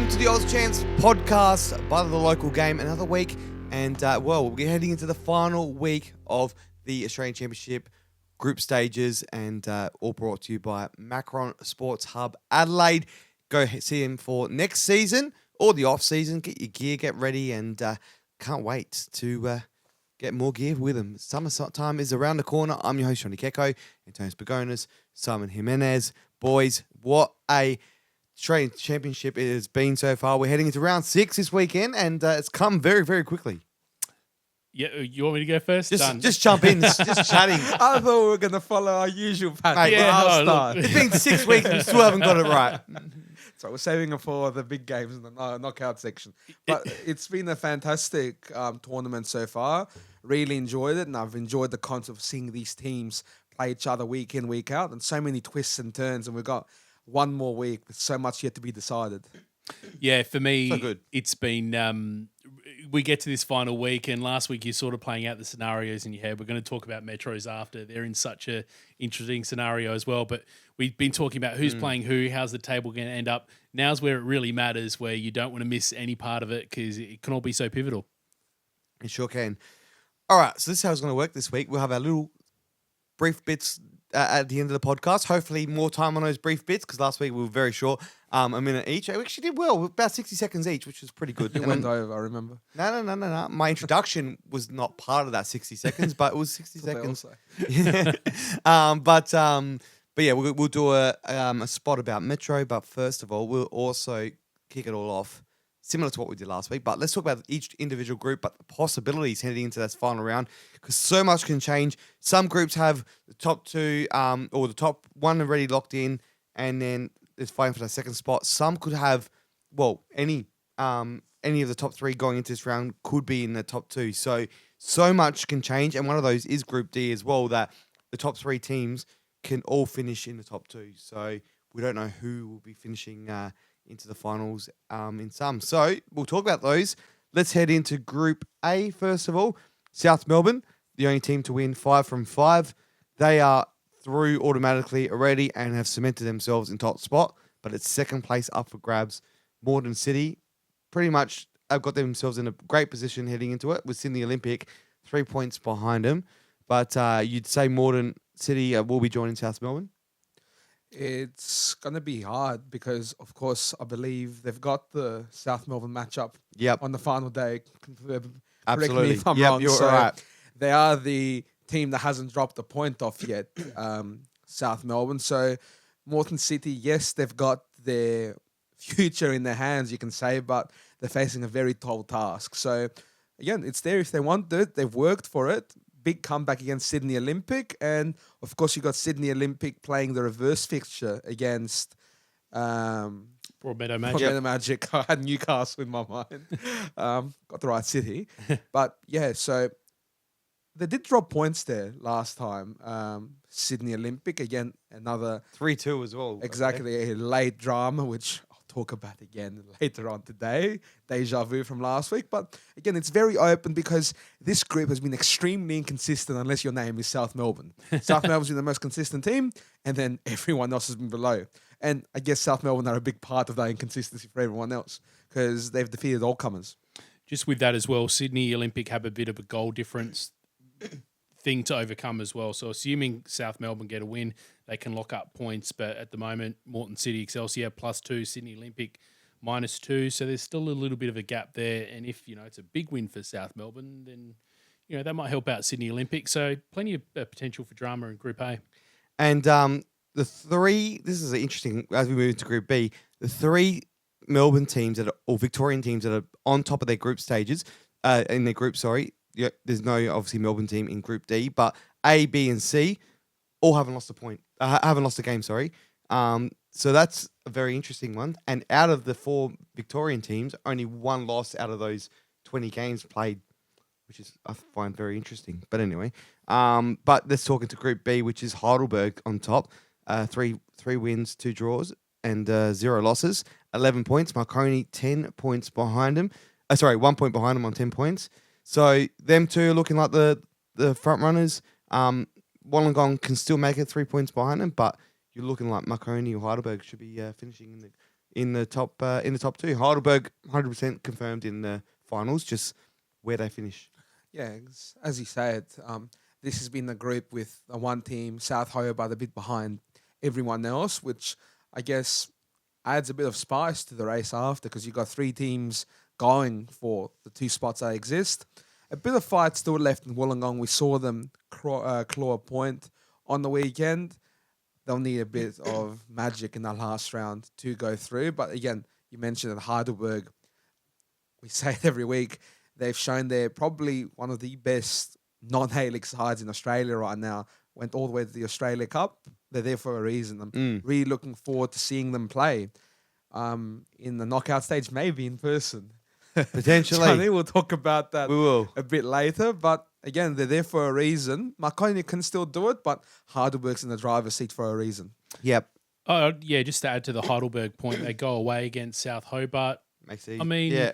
Welcome to the Oz Chance podcast by the local game. Another week, and we'll be heading into the final week of the Australian Championship group stages, and all brought to you by Macron Sports Hub Adelaide. Go see him for next season or the off season. Get your gear, get ready, and can't wait to get more gear with him. Summertime is around the corner. I'm your host, Johnny Keko, Antonis Begonis, Simon Jimenez. Boys, what a Australian Championship it has been so far. We're heading into round 6 this weekend, and it's come very, very quickly. Yeah, you want me to go first? Just jump in, just chatting. I thought we were going to follow our usual pattern. Mate, I'll start. It's been 6 weeks and we still haven't got it right. So we're saving it for the big games in the knockout section. But it's been a fantastic tournament so far. Really enjoyed it, and I've enjoyed the concept of seeing these teams play each other week in, week out, and so many twists and turns, and we've got one more week with so much yet to be decided. Yeah, for me, So good. it's been, we get to this final week, and last week you're sort of playing out the scenarios in your head. We're going to talk about Metros after. They're in such a interesting scenario as well, but we've been talking about who's playing who, how's the table going to end up. Now's where it really matters, where you don't want to miss any part of it because it can all be so pivotal. It sure can. All right, so this is how it's going to work this week. We'll have our little brief bits at the end of the podcast. Hopefully more time on those brief bits, because last week we were very short, a minute each. We actually did well, about 60 seconds each, which was pretty good. It went over, I remember. No. My introduction was not part of that 60 seconds, but it was 60 seconds. But yeah, we'll do a spot about Metro. But first of all, we'll also kick it all off, similar to what we did last week. But let's talk about each individual group, but the possibilities heading into this final round, because so much can change. Some groups have the top two or the top one already locked in, and then it's fighting for the second spot. Some could have, any of the top three going into this round could be in the top two. So much can change, and one of those is Group D as well, that the top three teams can all finish in the top two. So we don't know who will be finishing into the finals in some. So we'll talk about those. Let's head into Group A first of all. South Melbourne, the only team to win 5 from 5. They are through automatically already and have cemented themselves in top spot, but it's second place up for grabs. Moreton City pretty much have got themselves in a great position heading into it, with Sydney Olympic 3 points behind them. But you'd say Moreton City will be joining South Melbourne? It's going to be hard because, of course, I believe they've got the South Melbourne matchup on the final day. Correct Absolutely. me if I'm wrong. You're right. They are the team that hasn't dropped a point off yet, South Melbourne. So Moreton City, yes, they've got their future in their hands, you can say, but they're facing a very tall task. So, again, it's there if they want it. They've worked for it. Big comeback against Sydney Olympic. And, of course, you got Sydney Olympic playing the reverse fixture against Broadmeadow Magic. Broadmeadow Magic. I had Newcastle in my mind. Got the right city. But, yeah, so they did drop points there last time. Sydney Olympic, again, another 3-2 as well. Exactly, a late drama, which I'll talk about again later on today. Deja vu from last week. But again, it's very open because this group has been extremely inconsistent unless your name is South Melbourne. South Melbourne's been the most consistent team, and then everyone else has been below. And I guess South Melbourne are a big part of that inconsistency for everyone else because they've defeated all comers. Just with that as well, Sydney Olympic have a bit of a goal difference thing to overcome as well. So assuming South Melbourne get a win, they can lock up points. But at the moment, Moreton City Excelsior +2, Sydney Olympic -2. So there's still a little bit of a gap there. And if, it's a big win for South Melbourne, then, that might help out Sydney Olympic. So plenty of potential for drama in Group A. And the three, this is interesting, as we move into Group B, the three Melbourne teams or Victorian teams that are on top of their group stages, in their group, yeah, there's no obviously Melbourne team in Group D, but A, B, and C all haven't lost a point. Haven't lost a game. So that's a very interesting one. And out of the 4 Victorian teams, only one loss out of those 20 games played, which is I find very interesting. But anyway, but let's talk into Group B, which is Heidelberg on top, 3 wins, 2 draws, and 0 losses, 11 points. Marconi 10 points behind him. 1 point behind him on 10 points. So them two are looking like the front runners. Wollongong can still make it 3 points behind them, but you're looking like Marconi or Heidelberg should be finishing in the in the top two. Heidelberg 100% confirmed in the finals. Just where they finish. Yeah, as you said, this has been the group with the one team, South Hobart, a bit behind everyone else, which I guess adds a bit of spice to the race after, because you've got three teams going for the two spots that exist. A bit of fight still left in Wollongong. We saw them claw a point on the weekend. They'll need a bit of magic in the last round to go through. But again, you mentioned that Heidelberg, we say it every week, they've shown they're probably one of the best non-A-League sides in Australia right now. Went all the way to the Australia Cup. They're there for a reason. I'm really looking forward to seeing them play in the knockout stage, maybe in person. Potentially. Johnny, we'll talk about that We will. a bit later. But again, they're there for a reason. Marconi can still do it, but Heidelberg's in the driver's seat for a reason. Yep. Oh, yeah, just to add to the Heidelberg point, they go away against South Hobart. Makes it. I mean, yeah.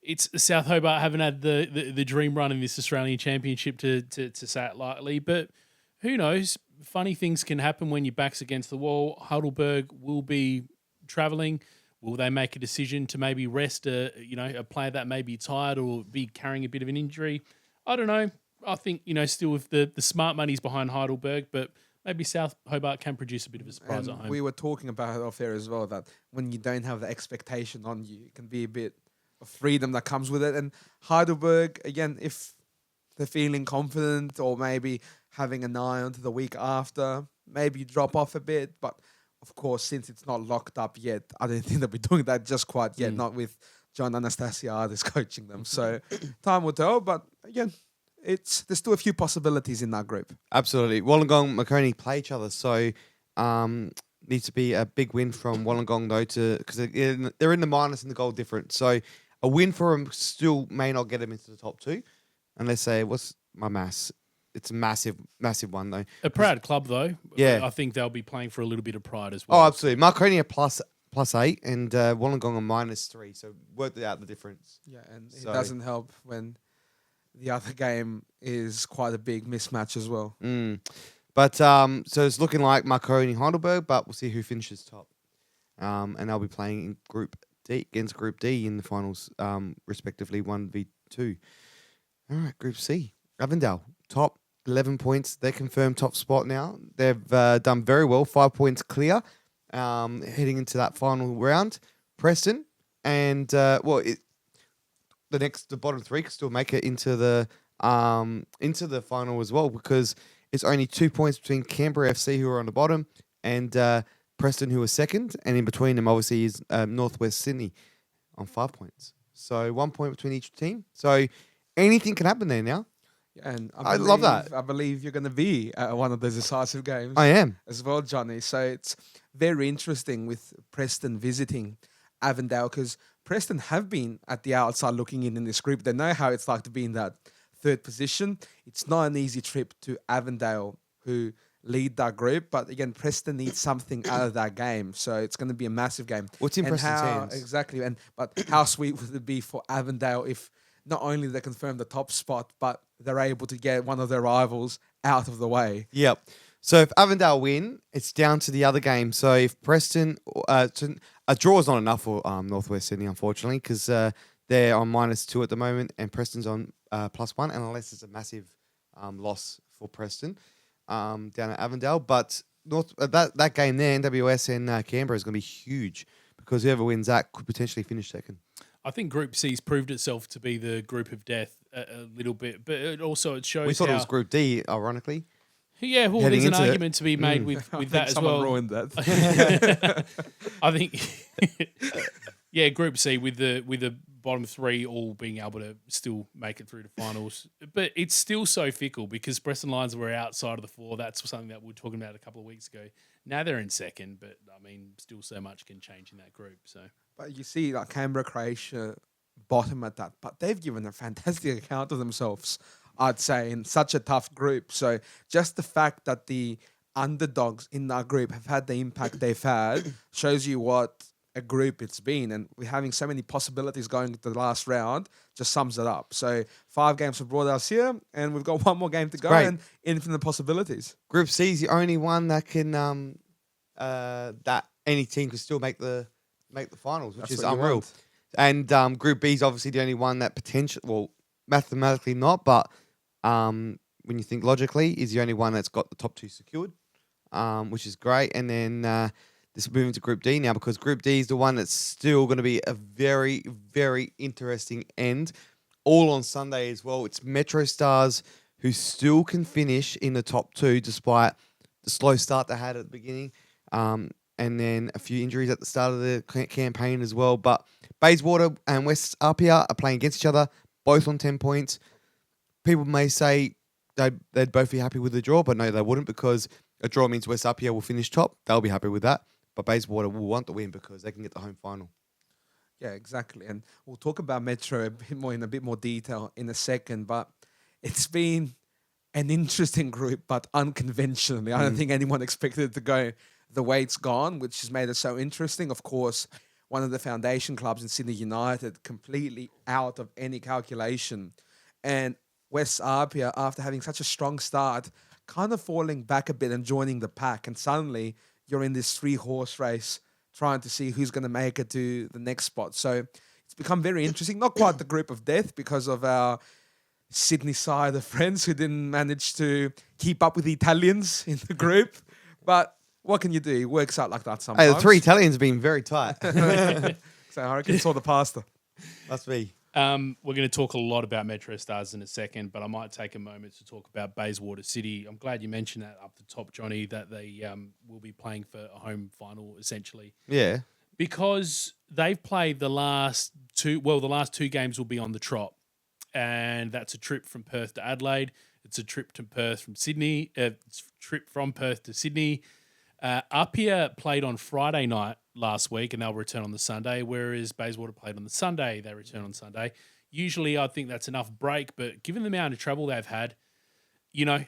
It's South Hobart haven't had the dream run in this Australian Championship to say it lightly, but who knows? Funny things can happen when your back's against the wall. Heidelberg will be travelling. Will they make a decision to maybe rest a player that may be tired or be carrying a bit of an injury? I don't know. I think, still with the smart money's behind Heidelberg, but maybe South Hobart can produce a bit of a surprise And at home. we were talking about it off air as well, that when you don't have the expectation on you, it can be a bit of freedom that comes with it. And Heidelberg, again, if they're feeling confident or maybe having an eye onto the week after, maybe drop off a bit. But of course, since it's not locked up yet, I don't think they'll be doing that just quite yet, not with John Anastasiadis coaching them. So time will tell. But again, there's still a few possibilities in that group. Absolutely. Wollongong, Marconi play each other, so needs to be a big win from Wollongong though, because they're in the minus in the goal difference. So a win for them still may not get them into the top two, unless they what's my mass. It's a massive one though. A proud club though. Yeah. I think they'll be playing for a little bit of pride as well. Oh, absolutely. Marconi are +8 and Wollongong are -3. So work out the difference. Yeah, and So- it doesn't help when the other game is quite a big mismatch as well. But so it's looking like Marconi Heidelberg, but we'll see who finishes top. And they'll be playing in Group D against Group D in the finals, respectively 1v2. All right, Group C. Avondale, top 11 points. They're confirmed top spot now. They've done very well, 5 points clear, heading into that final round. Preston and the bottom three can still make it into the final as well, because it's only 2 points between Canberra FC, who are on the bottom, and Preston, who are second, and in between them obviously is Northwest Sydney on 5 points. So 1 point between each team. So anything can happen there now. And I love that. I believe you're going to be at one of those decisive games. I am. As well, Johnny. So it's very interesting with Preston visiting Avondale, because Preston have been at the outside looking in this group. They know how it's like to be in that third position. It's not an easy trip to Avondale, who lead that group. But again, Preston needs something out of that game. So it's going to be a massive game. What's in And Preston's how- hands? Exactly. But how sweet would it be for Avondale if not only they confirm the top spot, but they're able to get one of their rivals out of the way. Yep. So if Avondale win, it's down to the other game. So if Preston, a draw is not enough for Northwest Sydney, unfortunately, because they're on -2 at the moment, and Preston's on +1, and unless it's a massive loss for Preston down at Avondale. But that game there, NWS and Canberra, is going to be huge, because whoever wins that could potentially finish second. I think Group C's proved itself to be the group of death a little bit, but it shows We thought how, it was Group D, ironically. Yeah, well, heading there's an into it. argument to be made with I that think as someone well. ruined that. I think, Group C with the bottom three all being able to still make it through to finals, but it's still so fickle, because Preston Lions were outside of the four. That's something that we were talking about a couple of weeks ago. Now they're in second, but I mean, still so much can change in that group. So But you see, like Canberra, Croatia, bottom at that. But they've given a fantastic account of themselves, I'd say, in such a tough group. So just the fact that the underdogs in that group have had the impact they've had shows you what a group it's been. And we're having so many possibilities going to the last round, just sums it up. So 5 games have brought us here, and we've got one more game to go, great. and infinite possibilities. Group C is the only one that can that any team can still make the make the finals, which That's is what you unreal. want. And Group B is obviously the only one that mathematically not, but when you think logically, is the only one that's got the top 2 secured, which is great. And then this is moving to Group D now, because Group D is the one that's still going to be a very, very interesting end. All on Sunday as well. It's Metro Stars who still can finish in the top 2 despite the slow start they had at the beginning. And then a few injuries at the start of the campaign as well. But Bayswater and West Apia are playing against each other, both on 10 points. People may say they'd both be happy with the draw, but no, they wouldn't, because a draw means West Apia will finish top. They'll be happy with that. But Bayswater will want the win because they can get the home final. Yeah, exactly. And we'll talk about Metro in a bit more detail in a second. But it's been an interesting group, but unconventionally. I don't think anyone expected it to go the way it's gone, which has made it so interesting. Of course, one of the foundation clubs in Sydney United completely out of any calculation. And West Apia, after having such a strong start, kind of falling back a bit and joining the pack. And suddenly you're in this 3-horse race trying to see who's going to make it to the next spot. So it's become very interesting. Not quite the group of death because of our Sydney side of friends who didn't manage to keep up with the Italians in the group. But what can you do? It works out like that sometimes. Hey, the 3 Italians have been very tight. So I reckon it's all the pasta. Must be. We're going to talk a lot about Metro Stars in a second, but I might take a moment to talk about Bayswater City. I'm glad you mentioned that up the top, Johnny, that they will be playing for a home final, essentially. Yeah. Because they've played the last 2 games will be on the trot. And that's a trip from Perth to Adelaide. It's a trip to Perth from Sydney. It's a trip from Perth to Sydney. Apia played on Friday night last week, and they'll return on the Sunday, whereas Bayswater played on the Sunday. They return on Sunday. Usually, I think that's enough break, but given the amount of travel they've had,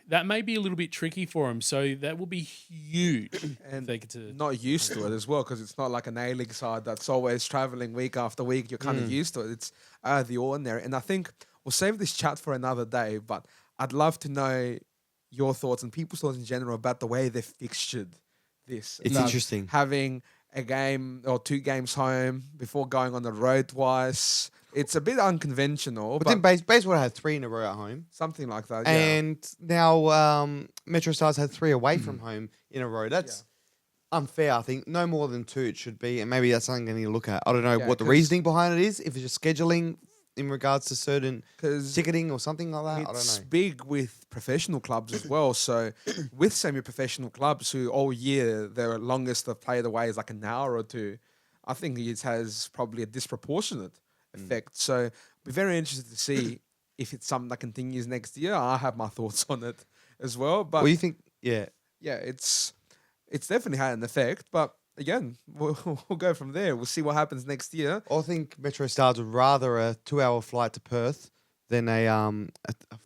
that may be a little bit tricky for them. So that will be huge. And if they get to not used to it as well, because it's not like an A-League side that's always traveling week after week. You're kind of used to it. It's out of the ordinary. And I think we'll save this chat for another day, but I'd love to know your thoughts and people's thoughts in general about the way they've fixtured this. It's about interesting. Having a game or 2 games home before going on the road twice. It's a bit unconventional, But but then Bayswater had 3 in a row at home. something like that. Yeah. And now Metro Stars had 3 away from home in a row. That's unfair, I think. No more than 2 it should be. And maybe that's something I need to look at. I don't know Yeah, what the 'cause- reasoning behind it is. If it's just scheduling in regards to certain 'Cause ticketing or something like that. I don't it's know. big with professional clubs as well. So with semi-professional clubs who all year their longest they've played away is like an hour or 2, I think it has probably a disproportionate effect. So be very interested to see if it's something that continues next year. I have my thoughts on it as well. But Well, you think, yeah. yeah, it's definitely had an effect. But again, we'll go from there. We'll see what happens next year. I think Metro Stars would rather a 2-hour flight to Perth than a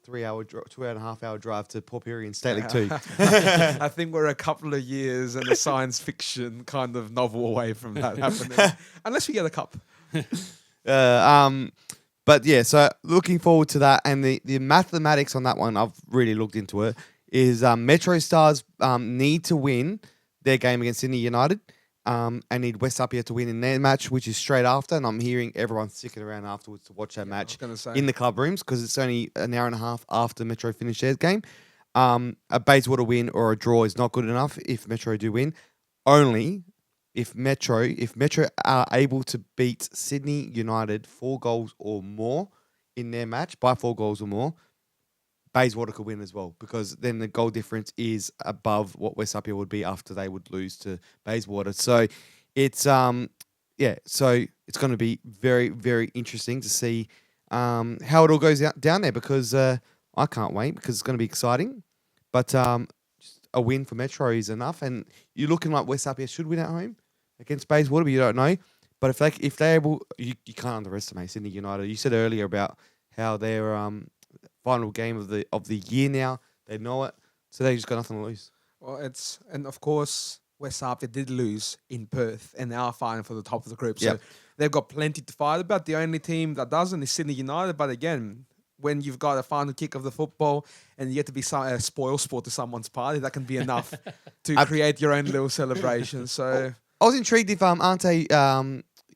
3-hour, 2.5-hour drive to Port Pirie in State League 2. I think we're a couple of years and a science fiction kind of novel away from that happening, unless we get a cup. But yeah, so looking forward to that. And the mathematics on that one, I've really looked into it, is Metro Stars need to win their game against Sydney United and need West Apia to win in their match, which is straight after. And I'm hearing everyone sticking around afterwards to watch that match in the club rooms because it's only an hour and a half after Metro finish their game. A Bayswater win or a draw is not good enough if Metro do win. Only if Metro are able to beat Sydney United 4 goals or more in their match, by 4 goals or more, Bayswater could win as well, because then the goal difference is above what West Apia would be after they would lose to Bayswater. So it's so it's going to be very, very interesting to see how it all goes down there, because I can't wait, because it's going to be exciting. But just a win for Metro is enough, and you're looking like West Apia should win at home against Bayswater, but you don't know. But if they're able, you can't underestimate Sydney United. You said earlier about how they're final game of the year now. They know it, so they just got nothing to lose. Well, and of course West Apia did lose in Perth and they are fighting for the top of the group. So they've got plenty to fight about. The only team that doesn't is Sydney United. But again, when you've got a final kick of the football and you get to be a spoil sport to someone's party, that can be enough to create your own little celebration. So I was intrigued if Ante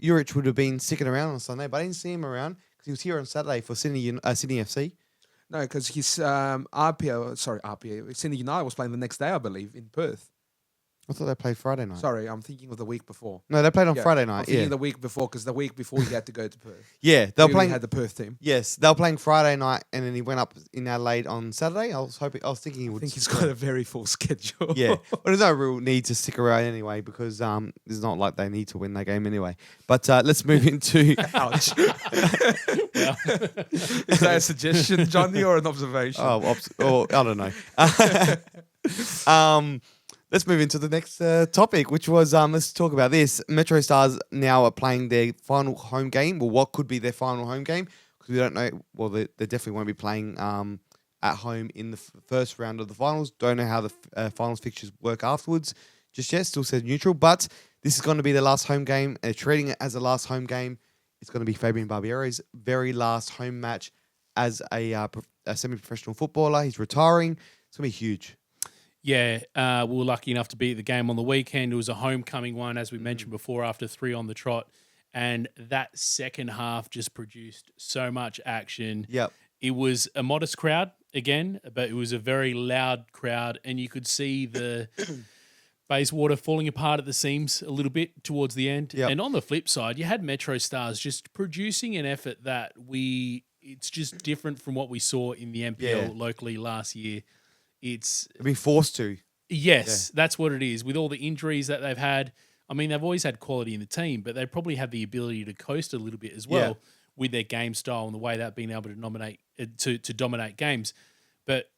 Urich would have been sticking around on Sunday, but I didn't see him around because he was here on Saturday for Sydney FC. No, because his RPA, Sydney United was playing the next day, I believe, in Perth. I thought they played Friday night. Sorry, I'm thinking of the week before. No, they played on Yeah, Friday I'm night. thinking Yeah, the week before, because the week before he had to go to Perth. yeah, they were We playing. had the Perth team. Yes, they were playing Friday night, and then he went up in Adelaide on Saturday. I was thinking he I would. think he's got a very full schedule. Yeah, well, there's no real need to stick around anyway because it's not like they need to win that game anyway. But let's move into. Ouch. Is that a suggestion, Johnny, or an observation? Or I don't know. Let's move into the next topic, which was let's talk about this. Metro Stars now are playing their final home game, or what could be their final home game, because we don't know. Well, they definitely won't be playing at home in the first round of the finals. Don't know how the finals fixtures work afterwards just yet. Still says neutral, but this is going to be their last home game. They're treating it as a last home game. It's going to be Fabian Barbiero's very last home match as a semi-professional footballer. He's retiring. It's going to be huge. Yeah, we were lucky enough to be at the game on the weekend. It was a homecoming one, as we mentioned before, after 3 on the trot. And that second half just produced so much action. Yep. It was a modest crowd again, but it was a very loud crowd. And you could see the Bayswater falling apart at the seams a little bit towards the end. Yep. And on the flip side, you had Metro Stars just producing an effort that it's just different from what we saw in the NPL locally last year. They've been forced to. Yes, that's what it is. With all the injuries that they've had, I mean, they've always had quality in the team, but they probably have the ability to coast a little bit as well with their game style and the way they've been able to dominate games. But,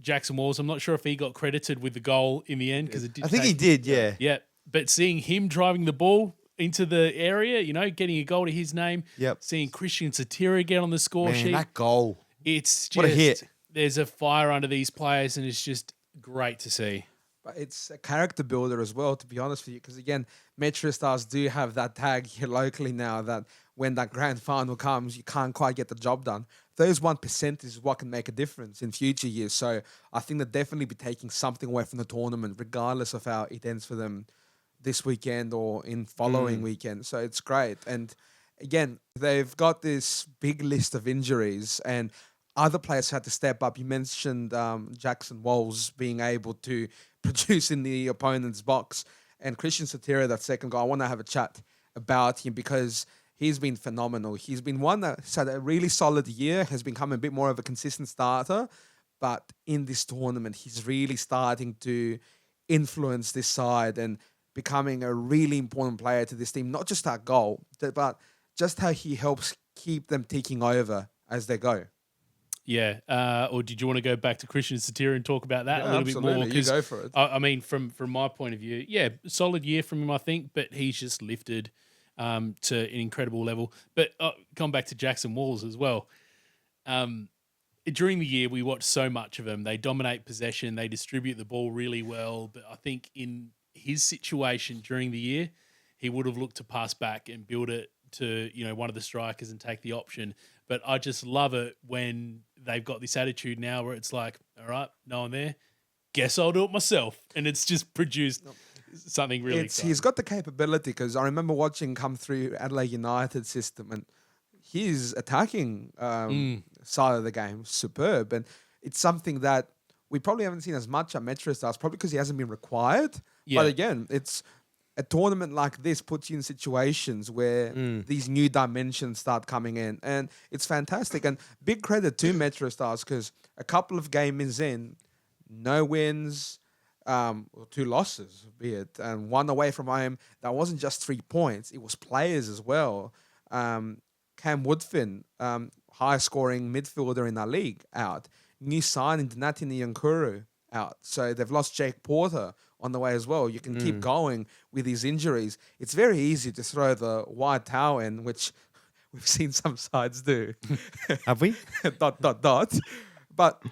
Jackson Walls, I'm not sure if he got credited with the goal in the end because it did. I think he did, yeah. Yeah, but seeing him driving the ball into the area, getting a goal to his name, seeing Christian Satira get on the score sheet. That goal. It's just, what a hit. There's a fire under these players, and it's just great to see. But it's a character builder as well, to be honest with you, because again, Metro Stars do have that tag here locally now that when that grand final comes, you can't quite get the job done. Those 1% is what can make a difference in future years. So I think they'll definitely be taking something away from the tournament, regardless of how it ends for them this weekend or in following weekend. So it's great. And again, they've got this big list of injuries, and other players had to step up. You mentioned Jackson Walls being able to produce in the opponent's box, and Christian Satira, that second goal. I want to have a chat about him because he's been phenomenal. He's been one that's had a really solid year, has become a bit more of a consistent starter, but in this tournament, he's really starting to influence this side and becoming a really important player to this team. Not just that goal, but just how he helps keep them ticking over as they go. Yeah, or did you want to go back to Christian Satira and talk about that a little bit more? You go for it. I mean, from my point of view, solid year from him, I think, but he's just lifted to an incredible level. But come back to Jackson Walls as well. During the year, we watched so much of them. They dominate possession. They distribute the ball really well. But I think in his situation during the year, he would have looked to pass back and build it to one of the strikers and take the option. But I just love it when they've got this attitude now where it's like, all right, no one there, guess I'll do it myself. And it's just produced something really exciting. He's got the capability, because I remember watching come through Adelaide United system, and his attacking side of the game superb. And it's something that we probably haven't seen as much at Metro Stars, probably because he hasn't been required. Yeah. But again, it's a tournament like this puts you in situations where these new dimensions start coming in, and it's fantastic. And big credit to Metro Stars, because a couple of games in, no wins, or 2 losses, be it, and 1 away from home. That wasn't just 3 points; it was players as well. Cam Woodfin, highest scoring midfielder in our league, out. New signing Donatini Yankuru, out. So they've lost Jake Porter on the way as well. You can keep going with these injuries. It's very easy to throw the wide towel in, which we've seen some sides do. Have we? ... But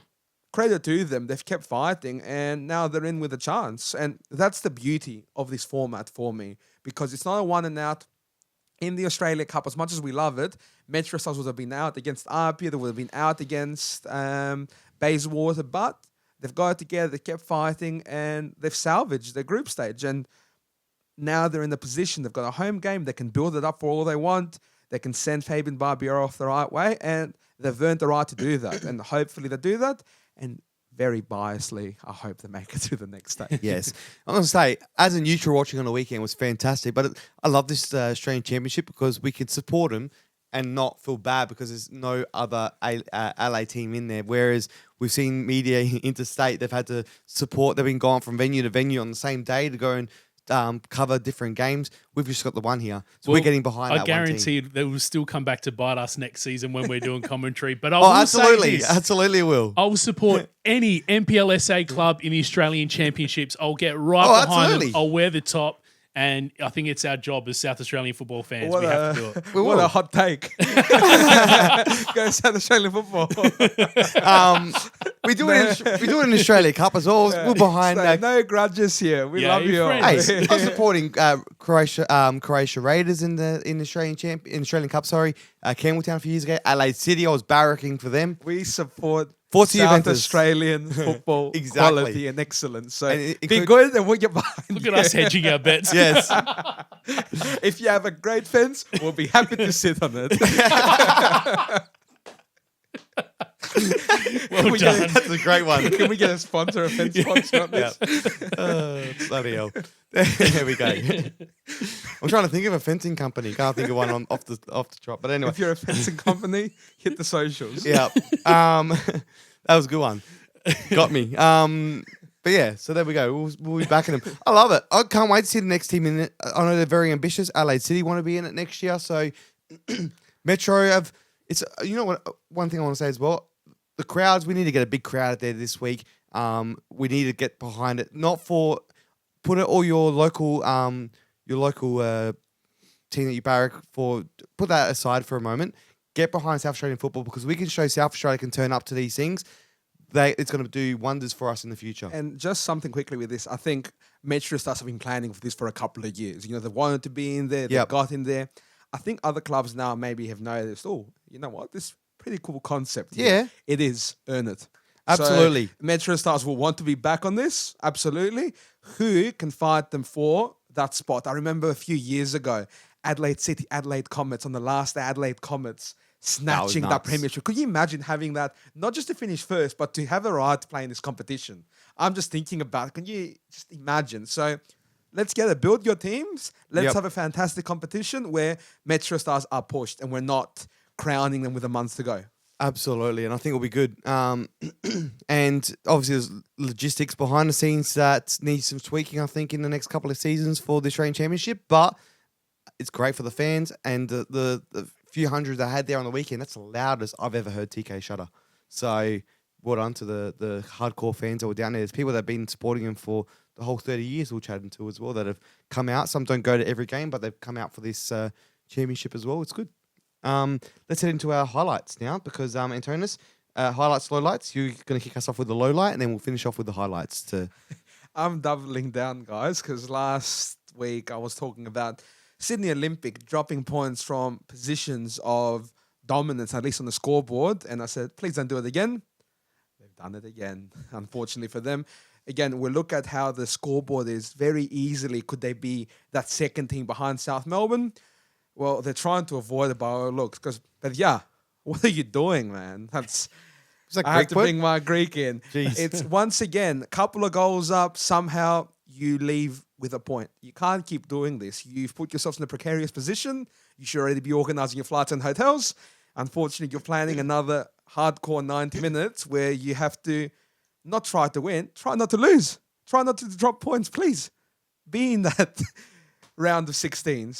credit to them. They've kept fighting, and now they're in with a chance. And that's the beauty of this format for me, because it's not a one and out. In the Australia Cup, as much as we love it, Metro Stars would have been out against Arpia. They would have been out against Bayswater, but they've got it together, they kept fighting, and they've salvaged their group stage. And now they're in the position, they've got a home game, they can build it up for all they want, they can send Fabian Barbiero off the right way, and they've earned the right to do that. And hopefully they do that. And very biasly, I hope they make it to the next stage. Yes. I'm going to say, as a neutral watching on the weekend was fantastic, but I love this Australian Championship because we can support them and not feel bad because there's no other LA team in there. Whereas we've seen media interstate, they've had to support, they've been going from venue to venue on the same day to go and cover different games. We've just got the one here. So we're getting behind that one team. I guarantee they will still come back to bite us next season when we're doing commentary. But I will absolutely. Say this, absolutely will. I will support any NPLSA club in the Australian Championships. I'll get right behind them. I'll wear the top. And I think it's our job as South Australian football fans. We have to do it. What a hot take. Go South Australian football. We do it in Australia Cup as well. We're behind. No grudges here. We love you all. Hey, I'm supporting Croatia Raiders in the Australian Cup. Sorry, Campbelltown a few years ago. Adelaide City. I was barracking for them. We support South Juventus. Australian football quality and excellence. So be good and we'll get behind. Look at us hedging our bets. Yes. If you have a great fence, we'll be happy to sit on it. Well done. That's a great one. Can we get a sponsor, a fence sponsor on this? Bloody hell. There we go. I'm trying to think of a fencing company. Can't think of one off the top. But anyway. If you're a fencing company, hit the socials. Yeah. That was a good one. Got me. But yeah, so there we go. We'll be backing them. I love it. I can't wait to see the next team in it. I know they're very ambitious. Adelaide City want to be in it next year. So Metro have... It's, you know what? One thing I want to say as well, the crowds. We need to get a big crowd out there this week. We need to get behind it. Not for put it all your local team that you barrack for. Put that aside for a moment. Get behind South Australian football because we can show South Australia can turn up to these things. It's going to do wonders for us in the future. And just something quickly with this, I think Metro Stars have been planning for this for a couple of years. You know, they wanted to be in there. They got in there. I think other clubs now maybe have noticed, you know what, this pretty cool concept here. Yeah. It is. Earn it. Absolutely. So Metro Stars will want to be back on this. Absolutely. Who can fight them for that spot? I remember a few years ago, Adelaide City, Adelaide Comets, on the last Adelaide Comets, snatching that premiership. Could you imagine having that, not just to finish first, but to have a right to play in this competition? I'm just thinking about it. Can you just imagine? So let's get it. Build your teams. Let's have a fantastic competition where Metro Stars are pushed and we're not crowning them with a month to go. Absolutely, and I think it'll be good. And obviously there's logistics behind the scenes that needs some tweaking, I think, in the next couple of seasons for the Australian Championship, but it's great for the fans and the few hundred they had there on the weekend. That's the loudest I've ever heard TK Shutter. So well done to the hardcore fans that were down there. There's people that have been supporting him for the whole 30 years we're chatting to as well that have come out. Some don't go to every game, but they've come out for this championship as well. It's good. Let's head into our highlights now because Antonis, highlights, lowlights. You're going to kick us off with the low light and then we'll finish off with the highlights. I'm doubling down, guys, because last week I was talking about Sydney Olympic dropping points from positions of dominance, at least on the scoreboard. And I said, please don't do it again. They've done it again, unfortunately for them. Again, we'll look at how the scoreboard is. Very easily could they be that second team behind South Melbourne? Well, they're trying to avoid it by all looks. But yeah, what are you doing, man? I have to bring my Greek in. Jeez. It's once again, a couple of goals up. Somehow you leave with a point. You can't keep doing this. You've put yourselves in a precarious position. You should already be organising your flights and hotels. Unfortunately, you're planning another hardcore 90 minutes where you have to not try to win, try not to lose. Try not to drop points, please. Be in that round of 16.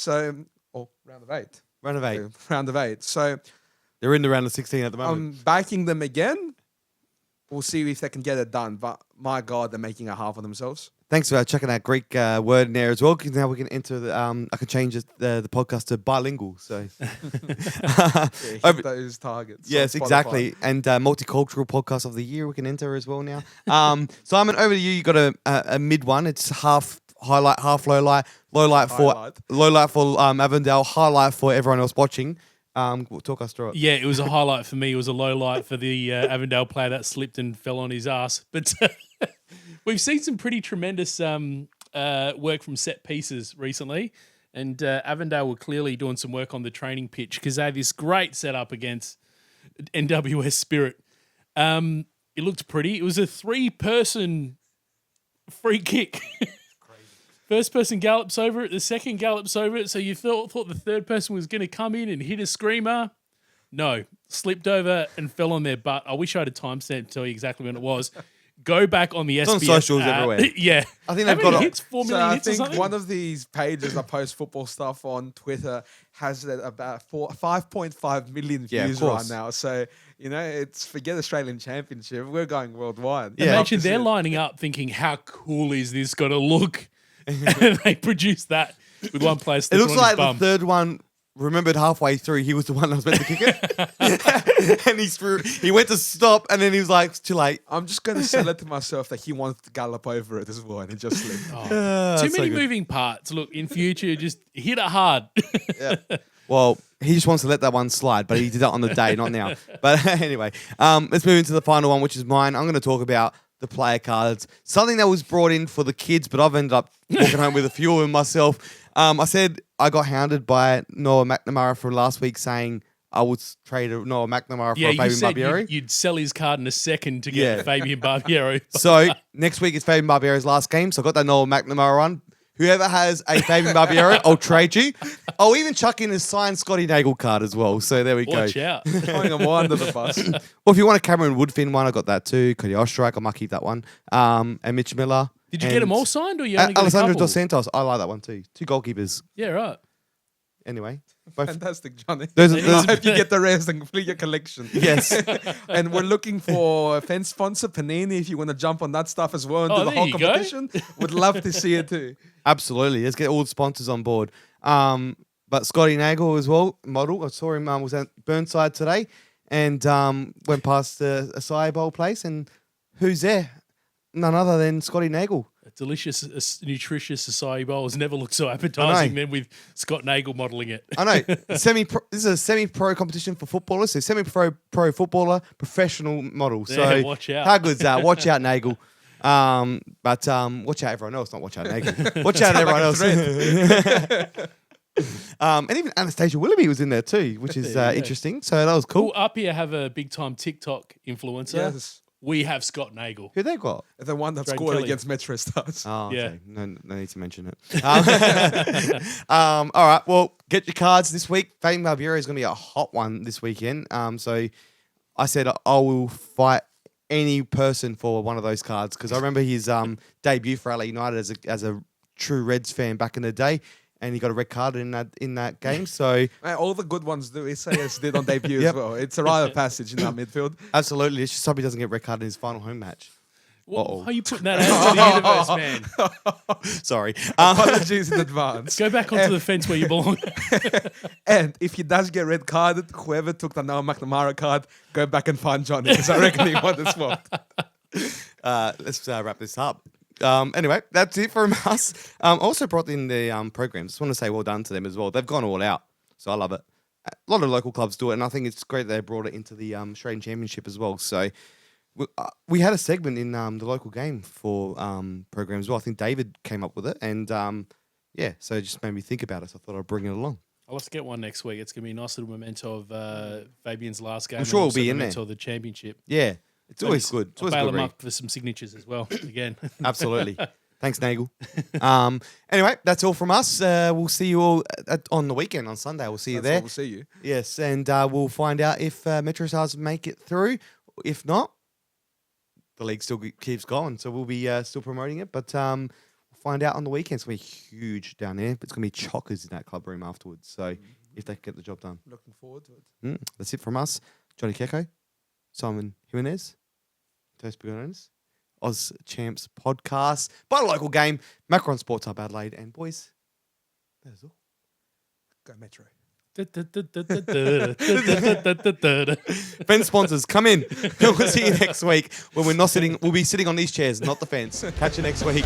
Or round of 8. Round of 8. So they're in the round of 16 at the moment. I'm backing them again. We'll see if they can get it done. But my God, they're making a half of themselves. Thanks for checking that Greek word in there as well. Because now we can enter I can change the podcast to bilingual. So hit those targets. Yes, exactly. And multicultural podcast of the year we can enter as well now. Simon, over to you. You got a mid one. It's half highlight, half low light. Low light for Avondale. Highlight for everyone else watching. Talk us through it. Yeah, it was a highlight for me. It was a low light for the Avondale player that slipped and fell on his ass. But we've seen some pretty tremendous work from set pieces recently, and Avondale were clearly doing some work on the training pitch because they had this great setup against NWS Spirit. It looked pretty. It was a 3-person free kick. First person gallops over it, the second gallops over it, so you thought the third person was going to come in and hit a screamer. No, slipped over and fell on their butt. I wish I had a timestamp to tell you exactly when it was. Go back on the SBS on socials app. everywhere. Yeah. I think How they've many got hits? 4 million So I hits or think something? one of these pages that post football stuff on Twitter has that about 5.5 million Yeah, of views right course. now. So, it's forget Australian Championship. We're going worldwide. Yeah. Imagine they're lining up thinking, how cool is this going to look? And they produced that with one player It slipping looks on like his the bum. third one. Remembered halfway through, he was the one that was meant to kick it, and he went to stop, and then he was like, "It's too late." I'm just going to sell it to myself that he wanted to gallop over it as well, and it just slipped. Too That's so many good. moving parts. Look, in future, just hit it hard. Well, he just wants to let that one slide, but he did that on the day, not now. But anyway, let's move into the final one, which is mine. I'm going to talk about the player cards, something that was brought in for the kids, but I've ended up walking home with a few of them myself. I said I got hounded by Noah McNamara from last week saying I would trade Noah McNamara for Yeah, a you Fabian said Barbieri. you'd sell his card in a second to get Yeah. Fabian Barbieri. So next week is Fabian Barbieri's last game, so I got that Noah McNamara one. Whoever has a Fabian Barbieri, I'll trade you. I'll even chuck in a signed Scotty Nagel card as well. So there we Watch go. out. Throwing him under the bus. Well, if you want a Cameron Woodfin one, I got that too. Cody Ostrike, I might keep that one. And Mitch Miller. Did you get them all signed or you only got a Alessandro couple? Dos Santos, I like that one too. 2 goalkeepers. Yeah, right. Anyway, both. Fantastic, Johnny. Those are- They need those- some- I hope you get the rest and complete your collection. Yes. And we're looking for a fence sponsor, Panini, if you want to jump on that stuff as well and Oh, do the there whole you go. competition. Would love to see it too. Absolutely. Let's get all the sponsors on board. But Scotty Nagel as well, model. I saw him was at Burnside today and went past the acai bowl place. And who's there? None other than Scotty Nagel. A delicious, nutritious acai bowl has never looked so appetizing than with Scott Nagel modelling it. I know. This is a semi-pro competition for footballers. So semi-pro footballer, professional model. So Yeah, watch out. How good's that? Watch out, Nagel. But watch out everyone else, not watch out Nagel. Watch out everyone else. And even Anastasia Willoughby was in there too, which is There you go. interesting. So that was cool. Well, up here have a big time TikTok influencer. Yes. We have Scott Nagel. Who they got? The one that Drake scored Kelly. against Metro Stars. Oh, Yeah. okay. No need to mention it. All right. Well, get your cards this week. Fabian Barbieri is going to be a hot one this weekend. So I said I will fight any person for one of those cards because I remember his debut for LA United as a true Reds fan back in the day, and he got a red card in that game. So All the good ones do. SAS did on debut Yep. as well. It's a rite of passage in that midfield. absolutely, it's just hope he doesn't get red card in his final home match. What, Uh-oh. how are you putting that out to the universe, man? Sorry. Apologies in advance. Go back onto the fence where you belong. And if he does get red carded, whoever took the Noah McNamara card, go back and find Johnny because I reckon he won this one. Let's wrap this up. Anyway, that's it from us. Also brought in the programs. Just want to say well done to them as well. They've gone all out, so I love it. A lot of local clubs do it, and I think it's great they brought it into the Australian Championship as well. So we had a segment in the local game for programs as well. I think David came up with it, and yeah, so it just made me think about it. So I thought I'd bring it along. Oh, let's get one next week. It's going to be a nice little memento of Fabian's last game. I'm sure and it'll be also in there. memento of the championship. Yeah, it's always good. It's I'll always bail good him read. up for some signatures as well. Again. Absolutely. Thanks, Nagel. Anyway, that's all from us. We'll see you all on the weekend on Sunday. We'll see you That's there. what we'll see you. Yes, and we'll find out if Metro Stars make it through. If not, the league still keeps going, so we'll be still promoting it. But we'll find out on the weekend. It's going to be huge down there. But it's going to be chockers in that club room afterwards. So if they can get the job done. Looking forward to it. That's it from us. Johnny Keko, Simon Jimenez, Toast Begonis, Oz Champs Podcast, by the local game, Macron Sports Hub Adelaide. And boys, that is all. Go Metro. Fence sponsors, come in. We'll see you next week when we'll be sitting on these chairs, not the fence. Catch you next week.